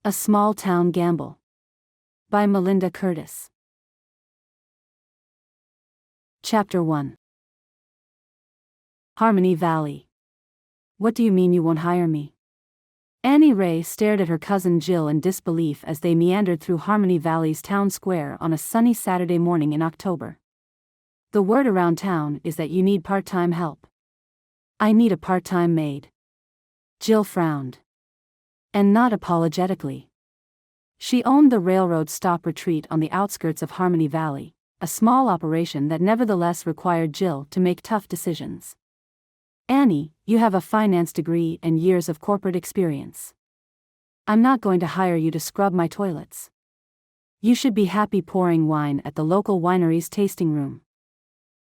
A Small Town Gamble. By Melinda Curtis. Chapter 1. Harmony Valley. What do you mean you won't hire me? Annie Ray stared at her cousin Jill in disbelief as they meandered through Harmony Valley's town square on a sunny Saturday morning in October. The word around town is that you need part-time help. I need a part-time maid. Jill frowned. And not apologetically. She owned the railroad stop retreat on the outskirts of Harmony Valley, a small operation that nevertheless required Jill to make tough decisions. Annie, you have a finance degree and years of corporate experience. I'm not going to hire you to scrub my toilets. You should be happy pouring wine at the local winery's tasting room.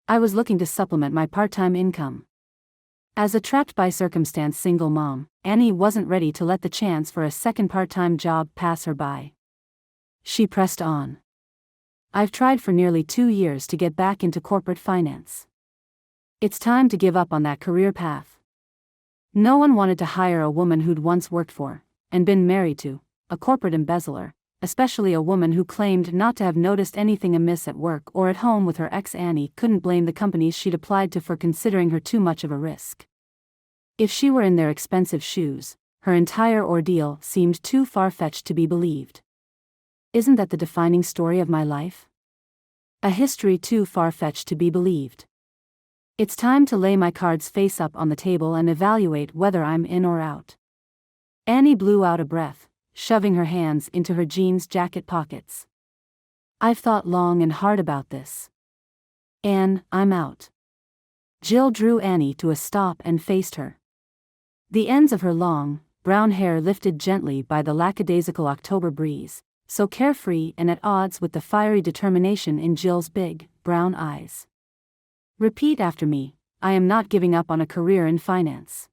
I was looking to supplement my part-time income. As a trapped-by-circumstance single mom, Annie wasn't ready to let the chance for a second part-time job pass her by. She pressed on. I've tried for nearly 2 years to get back into corporate finance. It's time to give up on that career path. No one wanted to hire a woman who'd once worked for, and been married to, a corporate embezzler, especially a woman who claimed not to have noticed anything amiss at work or at home with her ex. Annie couldn't blame the companies she'd applied to for considering her too much of a risk. If she were in their expensive shoes, her entire ordeal seemed too far-fetched to be believed. Isn't that the defining story of my life? A history too far-fetched to be believed. It's time to lay my cards face up on the table and evaluate whether I'm in or out. Annie blew out a breath, shoving her hands into her jeans jacket pockets. I've thought long and hard about this. Anne, I'm out. Jill drew Annie to a stop and faced her. The ends of her long, brown hair lifted gently by the lackadaisical October breeze, so carefree and at odds with the fiery determination in Jill's big, brown eyes. Repeat after me, I am not giving up on a career in finance.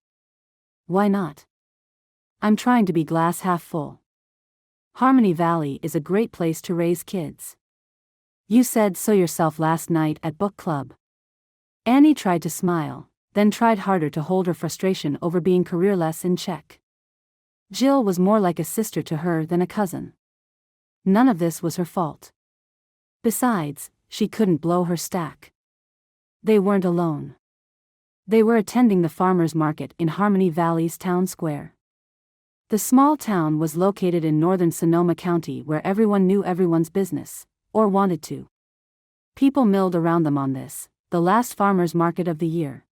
Why not? I'm trying to be glass half full. Harmony Valley is a great place to raise kids. You said so yourself last night at book club. Annie tried to smile, then tried harder to hold her frustration over being careerless in check. Jill was more like a sister to her than a cousin. None of this was her fault. Besides, she couldn't blow her stack. They weren't alone. They were attending the farmers' market in Harmony Valley's town square. The small town was located in northern Sonoma County where everyone knew everyone's business, or wanted to. People milled around them on this, the last farmers' market of the year.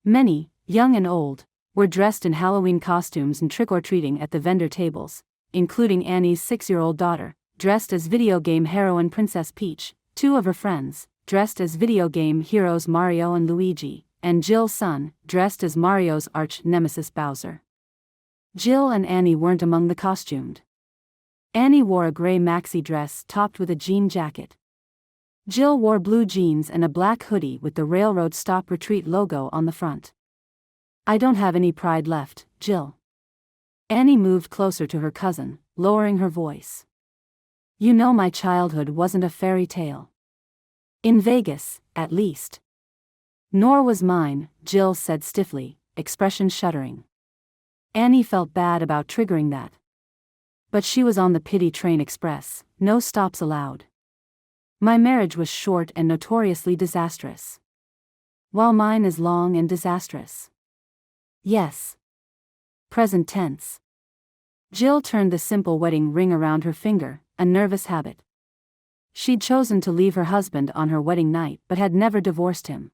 Many, young and old, were dressed in Halloween costumes and trick-or-treating at the vendor tables, including Annie's 6-year-old daughter, dressed as video game heroine Princess Peach, 2 of her friends, dressed as video game heroes Mario and Luigi, and Jill's son, dressed as Mario's arch-nemesis Bowser. Jill and Annie weren't among the costumed. Annie wore a gray maxi dress topped with a jean jacket. Jill wore blue jeans and a black hoodie with the railroad stop retreat logo on the front. I don't have any pride left, Jill. Annie moved closer to her cousin, lowering her voice. You know my childhood wasn't a fairy tale. In Vegas, at least. Nor was mine, Jill said stiffly, expression shuddering. Annie felt bad about triggering that. But she was on the Pity Train Express, no stops allowed. My marriage was short and notoriously disastrous. While mine is long and disastrous. Yes. Present tense. Jill turned the simple wedding ring around her finger, a nervous habit. She'd chosen to leave her husband on her wedding night but had never divorced him.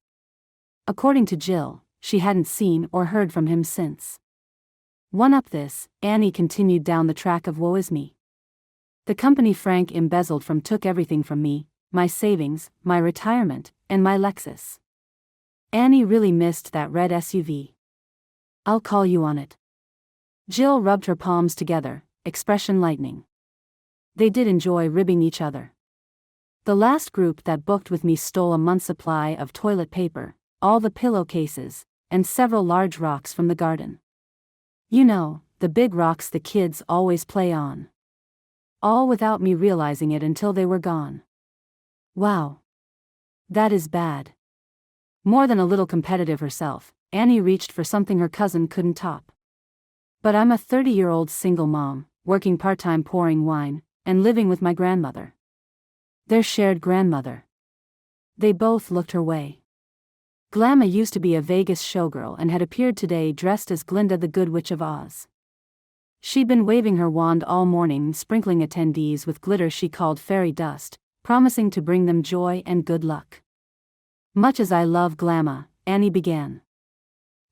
According to Jill, she hadn't seen or heard from him since. One up this, Annie continued down the track of woe is me. The company Frank embezzled from took everything from me, my savings, my retirement, and my Lexus. Annie really missed that red SUV. I'll call you on it. Jill rubbed her palms together, expression lightening. They did enjoy ribbing each other. The last group that booked with me stole a month's supply of toilet paper, all the pillowcases, and several large rocks from the garden. You know, the big rocks the kids always play on. All without me realizing it until they were gone. Wow. That is bad. More than a little competitive herself, Annie reached for something her cousin couldn't top. But I'm a 30-year-old single mom, working part-time pouring wine, and living with my grandmother. Their shared grandmother. They both looked her way. Glamma used to be a Vegas showgirl and had appeared today dressed as Glinda the Good Witch of Oz. She'd been waving her wand all morning, sprinkling attendees with glitter she called fairy dust, promising to bring them joy and good luck. Much as I love Glamma, Annie began.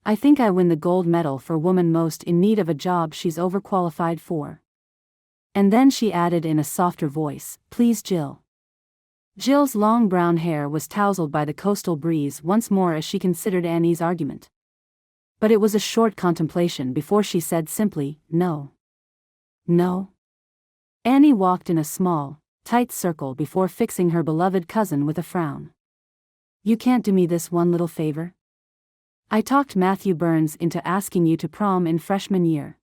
I think I win the gold medal for woman most in need of a job she's overqualified for. And then she added in a softer voice, please Jill. Jill's long brown hair was tousled by the coastal breeze once more as she considered Annie's argument. But it was a short contemplation before she said simply, no. No. Annie walked in a small, tight circle before fixing her beloved cousin with a frown. You can't do me this one little favor? I talked Matthew Burns into asking you to prom in freshman year.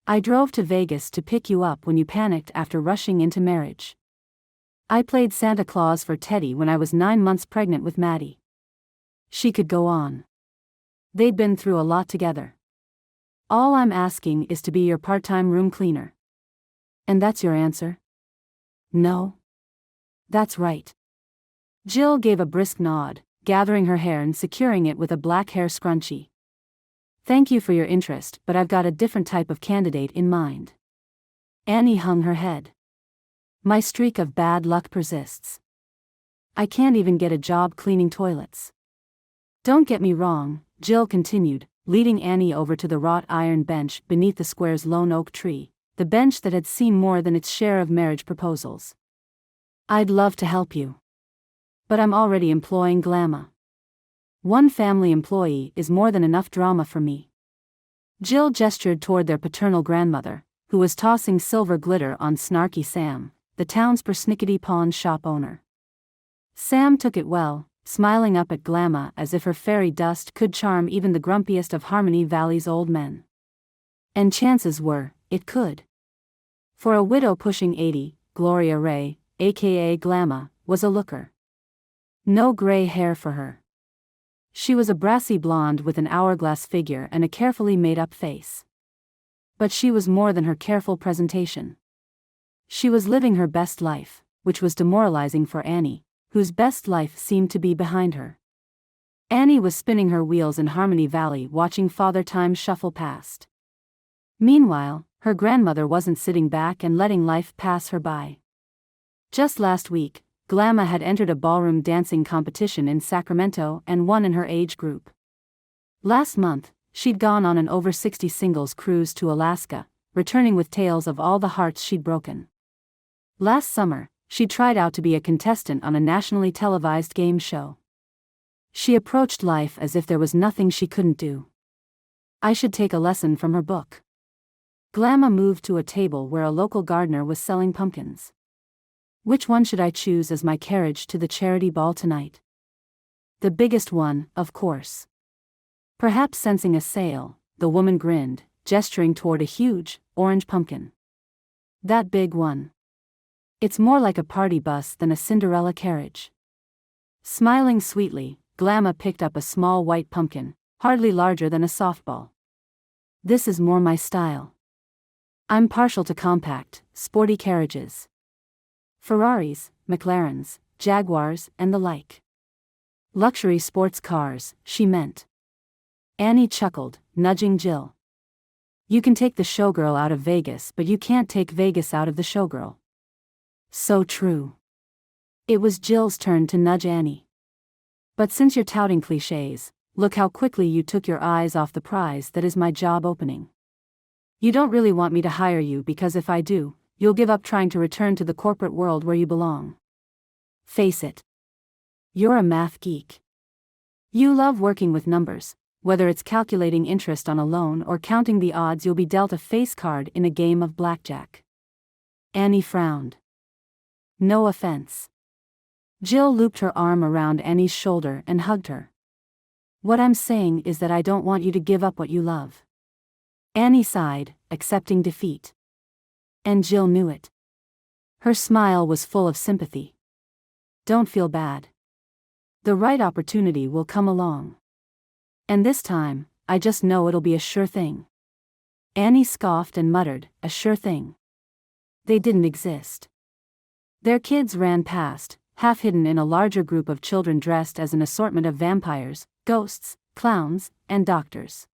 I drove to Vegas to pick you up when you panicked after rushing into marriage. I played Santa Claus for Teddy when I was 9 months pregnant with Maddie. She could go on. They'd been through a lot together. All I'm asking is to be your part-time room cleaner. And that's your answer? No? That's right. Jill gave a brisk nod, gathering her hair and securing it with a black hair scrunchie. Thank you for your interest, but I've got a different type of candidate in mind. Annie hung her head. My streak of bad luck persists. I can't even get a job cleaning toilets. Don't get me wrong, Jill continued, leading Annie over to the wrought iron bench beneath the square's lone oak tree, the bench that had seen more than its share of marriage proposals. I'd love to help you. But I'm already employing Glamma. One family employee is more than enough drama for me. Jill gestured toward their paternal grandmother, who was tossing silver glitter on Snarky Sam, the town's persnickety pawn shop owner. Sam took it well, smiling up at Glamma as if her fairy dust could charm even the grumpiest of Harmony Valley's old men. And chances were, it could. For a widow pushing 80, Gloria Ray, aka Glamma, was a looker. No gray hair for her. She was a brassy blonde with an hourglass figure and a carefully made-up face. But she was more than her careful presentation. She was living her best life, which was demoralizing for Annie, whose best life seemed to be behind her. Annie was spinning her wheels in Harmony Valley watching Father Time shuffle past. Meanwhile, her grandmother wasn't sitting back and letting life pass her by. Just last week, Glamma had entered a ballroom dancing competition in Sacramento and won in her age group. Last month, she'd gone on an over-60 singles cruise to Alaska, returning with tales of all the hearts she'd broken. Last summer, she tried out to be a contestant on a nationally televised game show. She approached life as if there was nothing she couldn't do. I should take a lesson from her book. Glamma moved to a table where a local gardener was selling pumpkins. Which one should I choose as my carriage to the charity ball tonight? The biggest one, of course. Perhaps sensing a sale, the woman grinned, gesturing toward a huge, orange pumpkin. That big one. It's more like a party bus than a Cinderella carriage. Smiling sweetly, Glamma picked up a small white pumpkin, hardly larger than a softball. This is more my style. I'm partial to compact, sporty carriages. Ferraris, McLarens, Jaguars, and the like. Luxury sports cars, she meant. Annie chuckled, nudging Jill. You can take the showgirl out of Vegas, but you can't take Vegas out of the showgirl. So true. It was Jill's turn to nudge Annie. But since you're touting clichés, look how quickly you took your eyes off the prize that is my job opening. You don't really want me to hire you because if I do, you'll give up trying to return to the corporate world where you belong. Face it. You're a math geek. You love working with numbers, whether it's calculating interest on a loan or counting the odds you'll be dealt a face card in a game of blackjack. Annie frowned. No offense. Jill looped her arm around Annie's shoulder and hugged her. What I'm saying is that I don't want you to give up what you love. Annie sighed, accepting defeat. And Jill knew it. Her smile was full of sympathy. Don't feel bad. The right opportunity will come along. And this time, I just know it'll be a sure thing. Annie scoffed and muttered, "A sure thing." They didn't exist. Their kids ran past, half hidden in a larger group of children dressed as an assortment of vampires, ghosts, clowns, and doctors.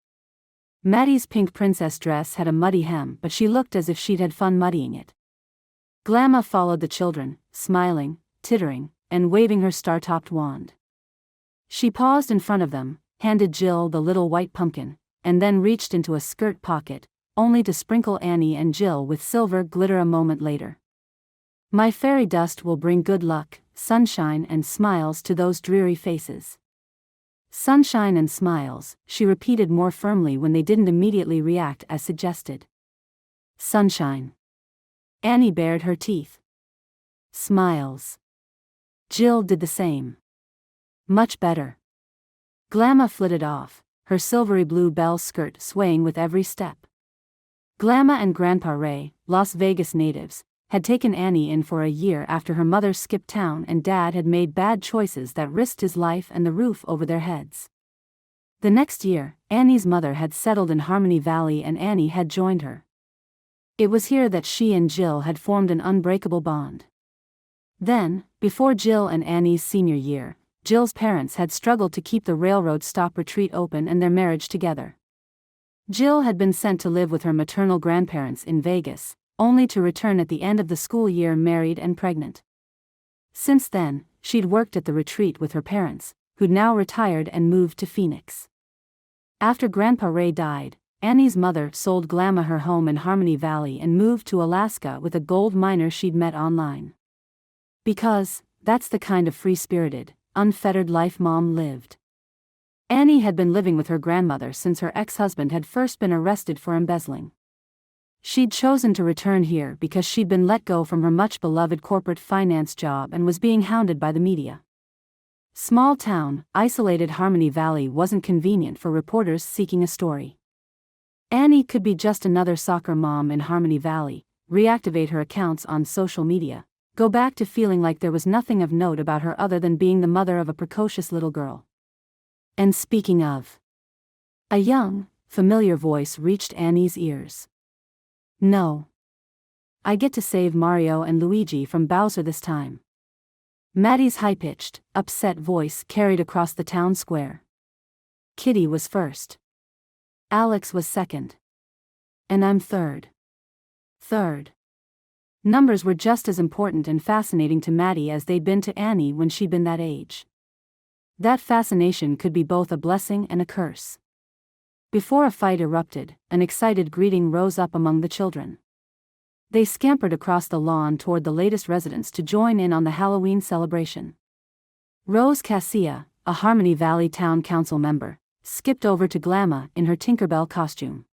Maddie's pink princess dress had a muddy hem, but she looked as if she'd had fun muddying it. Glamma followed the children, smiling, tittering, and waving her star-topped wand. She paused in front of them, handed Jill the little white pumpkin, and then reached into a skirt pocket, only to sprinkle Annie and Jill with silver glitter a moment later. "My fairy dust will bring good luck, sunshine and smiles to those dreary faces." "Sunshine and smiles," she repeated more firmly when they didn't immediately react as suggested. "Sunshine." Annie bared her teeth. "Smiles." Jill did the same. "Much better." Glamma flitted off, her silvery blue bell skirt swaying with every step. Glamma and Grandpa Ray, Las Vegas natives, had taken Annie in for a year after her mother skipped town and Dad had made bad choices that risked his life and the roof over their heads. The next year, Annie's mother had settled in Harmony Valley and Annie had joined her. It was here that she and Jill had formed an unbreakable bond. Then, before Jill and Annie's senior year, Jill's parents had struggled to keep the railroad stop retreat open and their marriage together. Jill had been sent to live with her maternal grandparents in Vegas, only to return at the end of the school year married and pregnant. Since then, she'd worked at the retreat with her parents, who'd now retired and moved to Phoenix. After Grandpa Ray died, Annie's mother sold Glamma her home in Harmony Valley and moved to Alaska with a gold miner she'd met online. Because, that's the kind of free-spirited, unfettered life Mom lived. Annie had been living with her grandmother since her ex-husband had first been arrested for embezzling. She'd chosen to return here because she'd been let go from her much-beloved corporate finance job and was being hounded by the media. Small town, isolated Harmony Valley wasn't convenient for reporters seeking a story. Annie could be just another soccer mom in Harmony Valley, reactivate her accounts on social media, go back to feeling like there was nothing of note about her other than being the mother of a precocious little girl. And speaking of, a young, familiar voice reached Annie's ears. "No. I get to save Mario and Luigi from Bowser this time." Maddie's high-pitched, upset voice carried across the town square. "Kitty was first. Alex was second. And I'm third." Third. Numbers were just as important and fascinating to Maddie as they'd been to Annie when she'd been that age. That fascination could be both a blessing and a curse. Before a fight erupted, an excited greeting rose up among the children. They scampered across the lawn toward the latest residents to join in on the Halloween celebration. Rose Cassia, a Harmony Valley Town Council member, skipped over to Glamma in her Tinkerbell costume.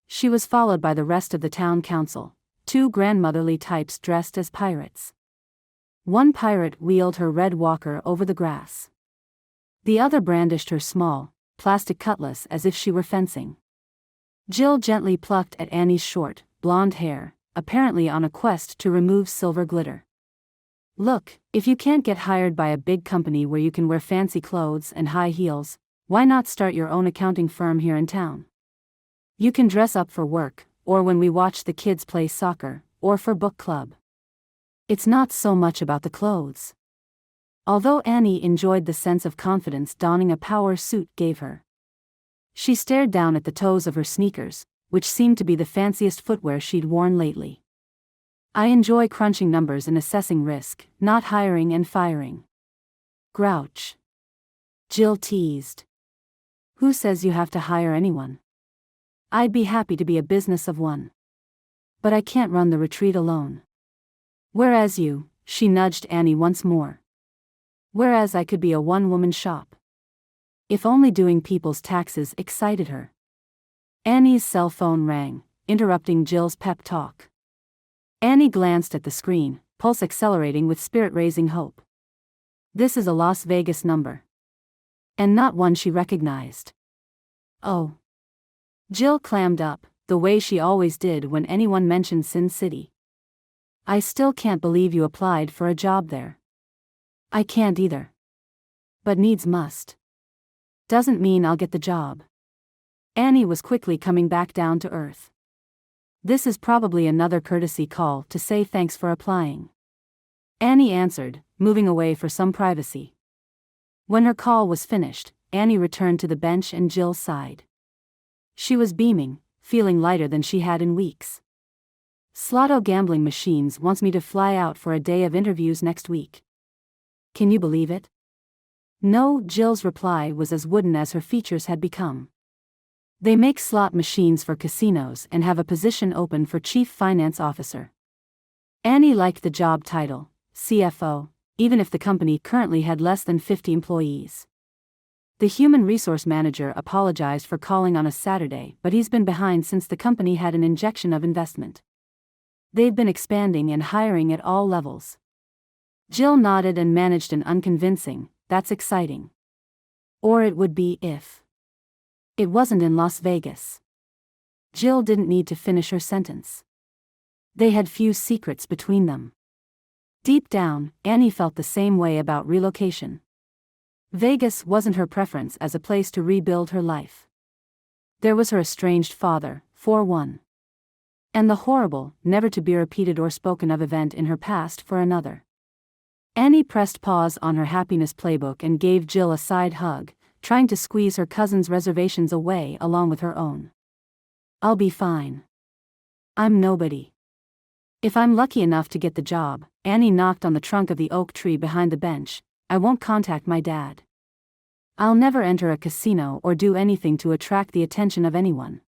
She was followed by the rest of the town council, two grandmotherly types dressed as pirates. One pirate wheeled her red walker over the grass. The other brandished her small, plastic cutlass as if she were fencing. Jill gently plucked at Annie's short, blonde hair, apparently on a quest to remove silver glitter. "Look, if you can't get hired by a big company where you can wear fancy clothes and high heels, why not start your own accounting firm here in town? You can dress up for work, or when we watch the kids play soccer, or for book club. It's not so much about the clothes." Although Annie enjoyed the sense of confidence donning a power suit gave her. She stared down at the toes of her sneakers, which seemed to be the fanciest footwear she'd worn lately. "I enjoy crunching numbers and assessing risk, not hiring and firing." "Grouch." Jill teased. "Who says you have to hire anyone? I'd be happy to be a business of one. But I can't run the retreat alone. Whereas you," she nudged Annie once more. "Whereas I could be a one-woman shop." If only doing people's taxes excited her. Annie's cell phone rang, interrupting Jill's pep talk. Annie glanced at the screen, pulse accelerating with spirit-raising hope. This is a Las Vegas number. And not one she recognized. "Oh." Jill clammed up, the way she always did when anyone mentioned Sin City. "I still can't believe you applied for a job there." "I can't either. But needs must. Doesn't mean I'll get the job." Annie was quickly coming back down to earth. This is probably another courtesy call to say thanks for applying. Annie answered, moving away for some privacy. When her call was finished, Annie returned to the bench and Jill's side. She was beaming, feeling lighter than she had in weeks. Slotto Gambling Machines wants me to fly out for a day of interviews next week. Can you believe it? No, Jill's reply was as wooden as her features had become. They make slot machines for casinos and have a position open for Chief Finance Officer. Annie liked the job title, CFO, even if the company currently had less than 50 employees. The human resource manager apologized for calling on a Saturday, but he's been behind since the company had an injection of investment. They've been expanding and hiring at all levels. Jill nodded and managed an unconvincing, "That's exciting." Or it would be if it wasn't in Las Vegas. Jill didn't need to finish her sentence. They had few secrets between them. Deep down, Annie felt the same way about relocation. Vegas wasn't her preference as a place to rebuild her life. There was her estranged father, for one. And the horrible, never-to-be-repeated or spoken of event in her past for another. Annie pressed pause on her happiness playbook and gave Jill a side hug, trying to squeeze her cousin's reservations away along with her own. "I'll be fine. I'm nobody. If I'm lucky enough to get the job," Annie knocked on the trunk of the oak tree behind the bench, "I won't contact my dad. I'll never enter a casino or do anything to attract the attention of anyone.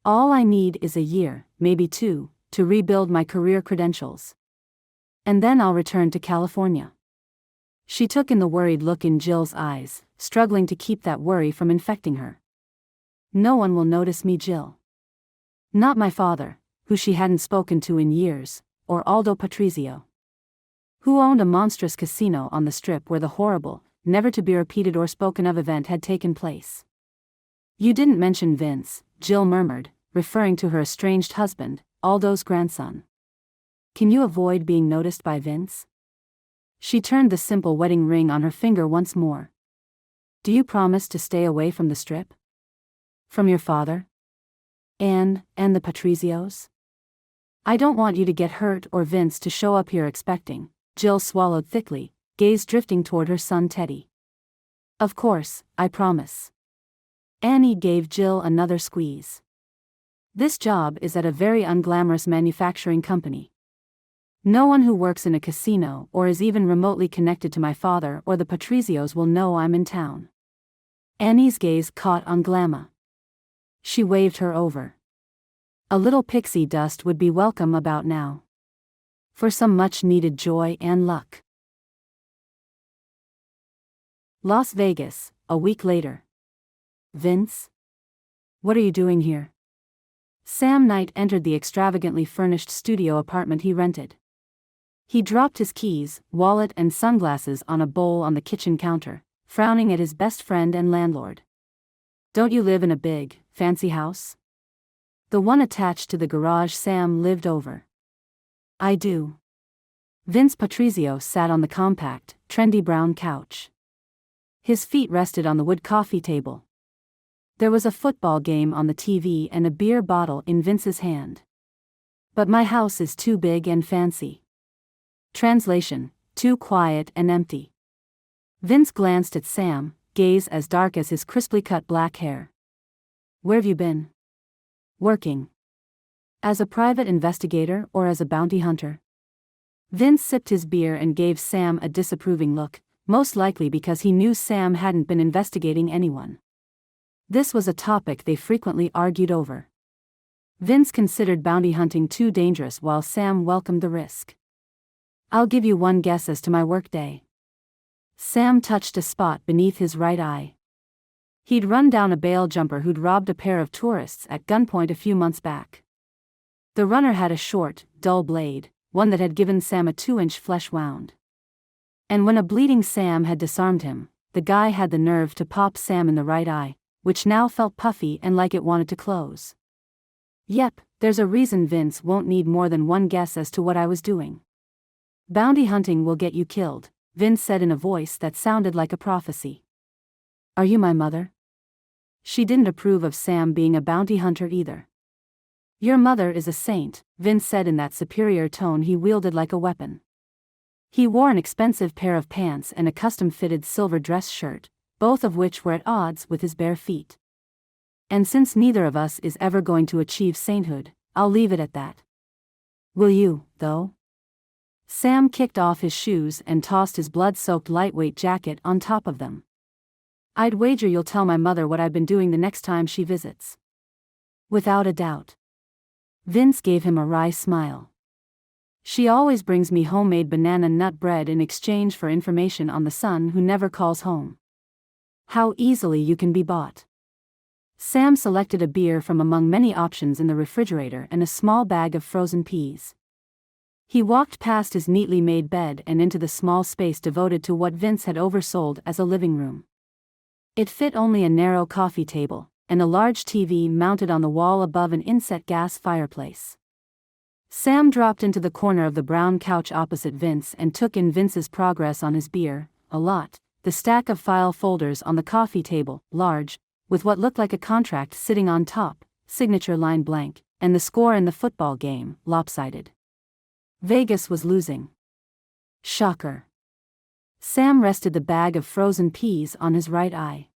All I need is a year, maybe 2, to rebuild my career credentials. And then I'll return to California." She took in the worried look in Jill's eyes, struggling to keep that worry from infecting her. "No one will notice me, Jill. Not my father, who she hadn't spoken to in years, or Aldo Patrizio, who owned a monstrous casino on the Strip where the horrible, never-to-be-repeated or spoken of event had taken place." "You didn't mention Vince," Jill murmured, referring to her estranged husband, Aldo's grandson. "Can you avoid being noticed by Vince?" She turned the simple wedding ring on her finger once more. "Do you promise to stay away from the Strip? From your father? And the Patrizios? I don't want you to get hurt or Vince to show up here expecting." Jill swallowed thickly, gaze drifting toward her son Teddy. "Of course, I promise." Annie gave Jill another squeeze. "This job is at a very unglamorous manufacturing company. No one who works in a casino or is even remotely connected to my father or the Patrizios will know I'm in town." Annie's gaze caught on Glamma. She waved her over. A little pixie dust would be welcome about now. For some much-needed joy and luck. Las Vegas, a week later. "Vince? What are you doing here?" Sam Knight entered the extravagantly furnished studio apartment he rented. He dropped his keys, wallet and sunglasses on a bowl on the kitchen counter, frowning at his best friend and landlord. "Don't you live in a big, fancy house?" "The one attached to the garage Sam lived over." "I do." Vince Patrizio sat on the compact, trendy brown couch. His feet rested on the wood coffee table. There was a football game on the TV and a beer bottle in Vince's hand. "But my house is too big and fancy." Translation: too quiet and empty. Vince glanced at Sam, gaze as dark as his crisply cut black hair. "Where've you been?" "Working." "As a private investigator or as a bounty hunter?" Vince sipped his beer and gave Sam a disapproving look, most likely because he knew Sam hadn't been investigating anyone. This was a topic they frequently argued over. Vince considered bounty hunting too dangerous while Sam welcomed the risk. "I'll give you one guess as to my workday." Sam touched a spot beneath his right eye. He'd run down a bail jumper who'd robbed a pair of tourists at gunpoint a few months back. The runner had a short, dull blade, one that had given Sam a 2-inch flesh wound. And when a bleeding Sam had disarmed him, the guy had the nerve to pop Sam in the right eye, which now felt puffy and like it wanted to close. "Yep, there's a reason Vince won't need more than one guess as to what I was doing." "Bounty hunting will get you killed," Vince said in a voice that sounded like a prophecy. "Are you my mother?" She didn't approve of Sam being a bounty hunter either. "Your mother is a saint," Vince said in that superior tone he wielded like a weapon. He wore an expensive pair of pants and a custom-fitted silver dress shirt, both of which were at odds with his bare feet. "And since neither of us is ever going to achieve sainthood, I'll leave it at that." "Will you, though?" Sam kicked off his shoes and tossed his blood-soaked lightweight jacket on top of them. "I'd wager you'll tell my mother what I've been doing the next time she visits." "Without a doubt." Vince gave him a wry smile. "She always brings me homemade banana nut bread in exchange for information on the son who never calls home. How easily you can be bought." Sam selected a beer from among many options in the refrigerator and a small bag of frozen peas. He walked past his neatly made bed and into the small space devoted to what Vince had oversold as a living room. It fit only a narrow coffee table, and a large TV mounted on the wall above an inset gas fireplace. Sam dropped into the corner of the brown couch opposite Vince and took in Vince's progress on his beer, a lot, the stack of file folders on the coffee table, large, with what looked like a contract sitting on top, signature line blank, and the score in the football game, lopsided. Vegas was losing. Shocker. Sam rested the bag of frozen peas on his right eye.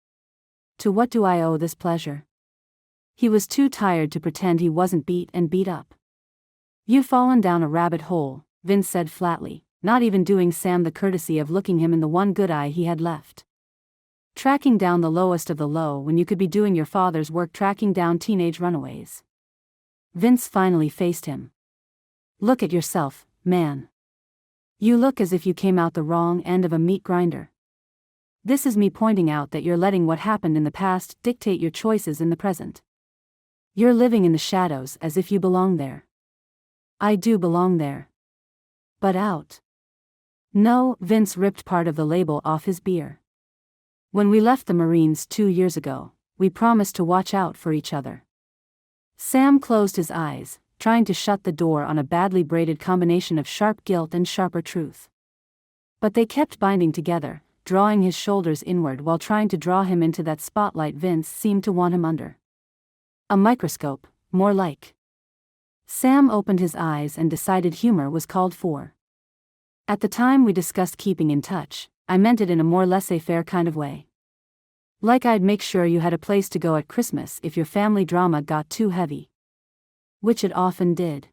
To what do I owe this pleasure? He was too tired to pretend he wasn't beat and beat up. "You've fallen down a rabbit hole," Vince said flatly, not even doing Sam the courtesy of looking him in the one good eye he had left. "Tracking down the lowest of the low when you could be doing your father's work tracking down teenage runaways." Vince finally faced him. "Look at yourself, man. You look as if you came out the wrong end of a meat grinder. This is me pointing out that you're letting what happened in the past dictate your choices in the present. You're living in the shadows as if you belong there." "I do belong there. But out." "No," Vince ripped part of the label off his beer. "When we left the Marines 2 years ago, we promised to watch out for each other." Sam closed his eyes, trying to shut the door on a badly braided combination of sharp guilt and sharper truth. But they kept binding together, drawing his shoulders inward while trying to draw him into that spotlight Vince seemed to want him under. A microscope, more like. Sam opened his eyes and decided humor was called for. "At the time we discussed keeping in touch, I meant it in a more laissez-faire kind of way. Like I'd make sure you had a place to go at Christmas if your family drama got too heavy." Which it often did.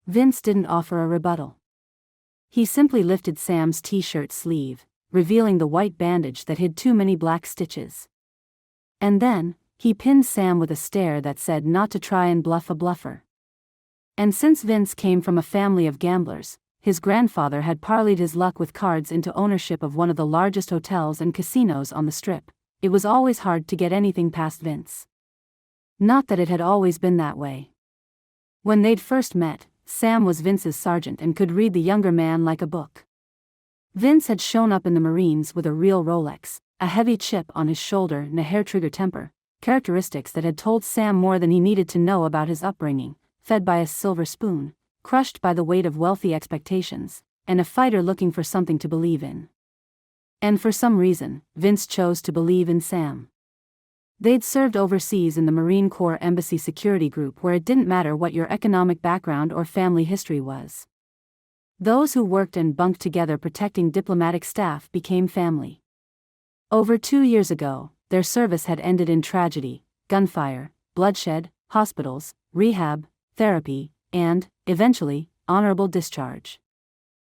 Vince didn't offer a rebuttal. He simply lifted Sam's t-shirt sleeve, revealing the white bandage that hid too many black stitches. And then, he pinned Sam with a stare that said not to try and bluff a bluffer. And since Vince came from a family of gamblers, his grandfather had parlayed his luck with cards into ownership of one of the largest hotels and casinos on the Strip, it was always hard to get anything past Vince. Not that it had always been that way. When they'd first met, Sam was Vince's sergeant and could read the younger man like a book. Vince had shown up in the Marines with a real Rolex, a heavy chip on his shoulder and a hair-trigger temper, characteristics that had told Sam more than he needed to know about his upbringing, fed by a silver spoon, crushed by the weight of wealthy expectations, and a fighter looking for something to believe in. And for some reason, Vince chose to believe in Sam. They'd served overseas in the Marine Corps Embassy Security Group where it didn't matter what your economic background or family history was. Those who worked and bunked together protecting diplomatic staff became family. Over 2 years ago, their service had ended in tragedy, gunfire, bloodshed, hospitals, rehab, therapy, and, eventually, honorable discharge.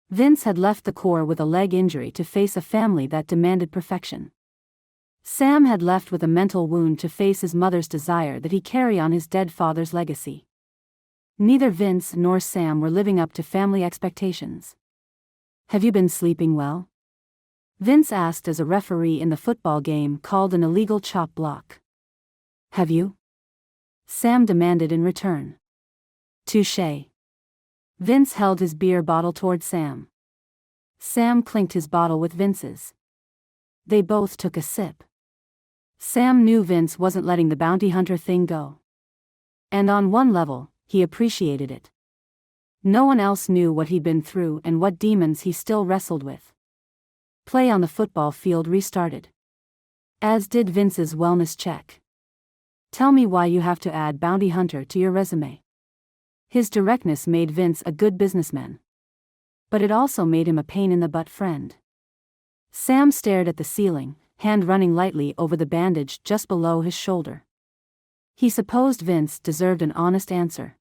Vince had left the Corps with a leg injury to face a family that demanded perfection. Sam had left with a mental wound to face his mother's desire that he carry on his dead father's legacy. Neither Vince nor Sam were living up to family expectations. "Have you been sleeping well?" Vince asked as a referee in the football game called an illegal chop block. "Have you?" Sam demanded in return. "Touché." Vince held his beer bottle toward Sam. Sam clinked his bottle with Vince's. They both took a sip. Sam knew Vince wasn't letting the bounty hunter thing go. And on one level, he appreciated it. No one else knew what he'd been through and what demons he still wrestled with. Play on the football field restarted. As did Vince's wellness check. Tell me why you have to add bounty hunter to your resume. His directness made Vince a good businessman. But it also made him a pain-in-the-butt friend. Sam stared at the ceiling, hand running lightly over the bandage just below his shoulder. He supposed Vince deserved an honest answer.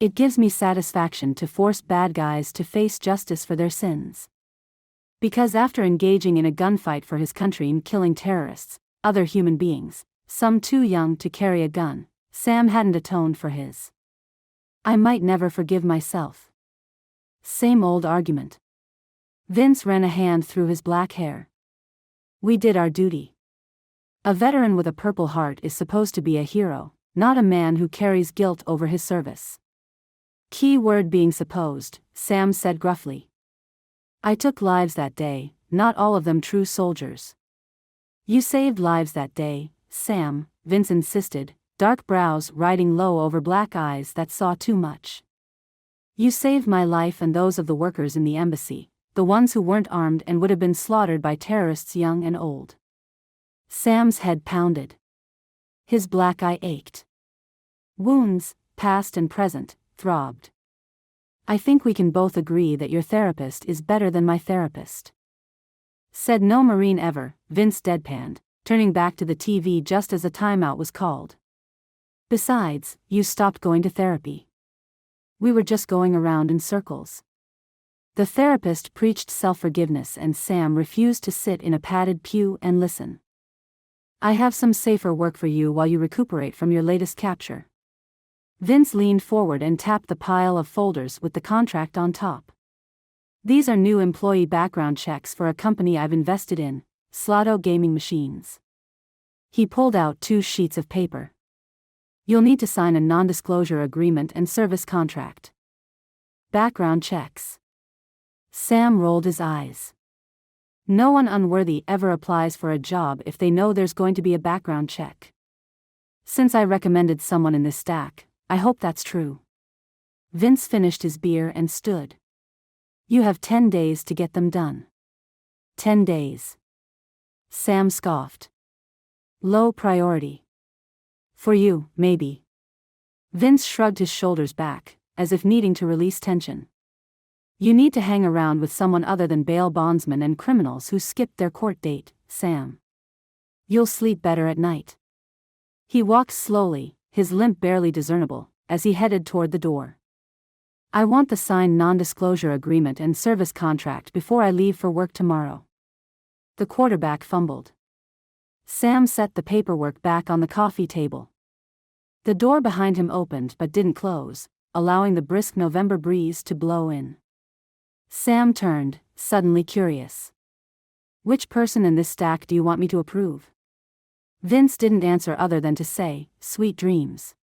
It gives me satisfaction to force bad guys to face justice for their sins. Because after engaging in a gunfight for his country and killing terrorists, other human beings, some too young to carry a gun, Sam hadn't atoned for his. I might never forgive myself. Same old argument. Vince ran a hand through his black hair. We did our duty. A veteran with a Purple Heart is supposed to be a hero, not a man who carries guilt over his service. Key word being supposed, Sam said gruffly. I took lives that day, not all of them true soldiers. You saved lives that day, Sam, Vince insisted, dark brows riding low over black eyes that saw too much. You saved my life and those of the workers in the embassy, the ones who weren't armed and would have been slaughtered by terrorists young and old. Sam's head pounded. His black eye ached. Wounds, past and present, throbbed. I think we can both agree that your therapist is better than my therapist. Said no Marine ever, Vince deadpanned, turning back to the TV just as a timeout was called. Besides, you stopped going to therapy. We were just going around in circles. The therapist preached self-forgiveness and Sam refused to sit in a padded pew and listen. I have some safer work for you while you recuperate from your latest capture. Vince leaned forward and tapped the pile of folders with the contract on top. These are new employee background checks for a company I've invested in, Slotto Gaming Machines. He pulled out 2 sheets of paper. You'll need to sign a non-disclosure agreement and service contract. Background checks. Sam rolled his eyes. No one unworthy ever applies for a job if they know there's going to be a background check. Since I recommended someone in this stack, I hope that's true. Vince finished his beer and stood. You have 10 days to get them done. 10 days. Sam scoffed. Low priority. For you, maybe. Vince shrugged his shoulders back, as if needing to release tension. You need to hang around with someone other than bail bondsmen and criminals who skipped their court date, Sam. You'll sleep better at night. He walked slowly, his limp barely discernible, as he headed toward the door. I want the signed non-disclosure agreement and service contract before I leave for work tomorrow. The quarterback fumbled. Sam set the paperwork back on the coffee table. The door behind him opened but didn't close, allowing the brisk November breeze to blow in. Sam turned, suddenly curious. Which person in this stack do you want me to approve? Vince didn't answer other than to say, sweet dreams.